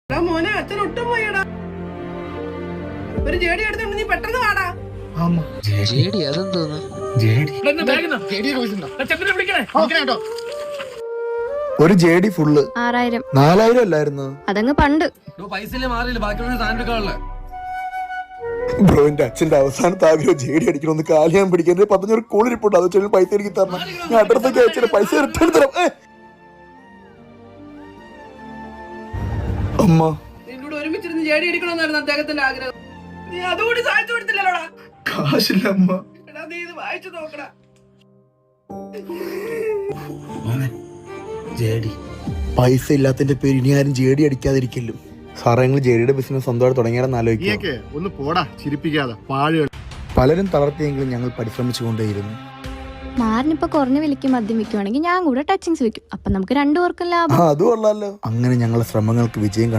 മോനെ അച്ഛൻ ഒട്ടും പോയടാ. ഒരു ജേടി എടുത്തോണ്ട് നീ പെട്ടെന്ന് വാടാ. ഒരു ജേഡി ഫുള്ള് 6000. 4000 അല്ലായിരുന്നു അതങ്ങ് പണ്ട്. ബ്രോ. എന്റെ അച്ഛന്റെ അവസാനത്തെ ആഗ്രഹം ജേഡി അടിക്കണമെന്ന് കാലിയാൻ പിടിക്കാൻ 15 കോടി റിപ്പോർട്ട്. അത് ചെറിയ പൈസ എനിക്ക് തരണം. ഞാൻ അഡ്രസ്സൊക്കെ അയച്ചിട്ട് പൈസ റിട്ടേൺ തരാം. അമ്മ നിന്നോട് ഒരുമിച്ചിരുന്ന് ജേടി അടിക്കണമെന്നായിരുന്നു അദ്ദേഹത്തിന്റെ ആഗ്രഹം. നീ അതുകൂടി സാധിച്ചു കൊടുത്തില്ലല്ലോടാ. കാശില്ല അമ്മ. എടാ നീ ഇത് വായിച്ചു നോക്കടാ. പൈസ ഇല്ലാത്തതിന്റെ പേര് ഇനി ആരും ജേഡി അടിക്കാതിരിക്കല്ലോ. സാറേ, നിങ്ങൾ ജേഡിയുടെ ബിസിനസ് സ്വന്തമായിട്ട് തുടങ്ങിയാലെന്ന് ആലോചിക്കുക. ഒന്ന് പോടാ, ചിരിപ്പിക്കാതെ പാഴുകൾ. പലരും തളർത്തിയെങ്കിലും ഞങ്ങൾ പരിശ്രമിച്ചുകൊണ്ടേയിരുന്നു. മാറിനിപ്പോ കുറഞ്ഞ വിലയ്ക്ക് മദ്യം വെക്കുവാണെങ്കിൽ ഞാൻ കൂടെ ടച്ചിങ്സ് വെക്കും. അപ്പൊ നമുക്ക് രണ്ടു പേർക്കും ലാഭം. അത് കൊള്ളാലോ. അങ്ങനെ ഞങ്ങളുടെ ശ്രമങ്ങൾക്ക് വിജയം കണ്ടു.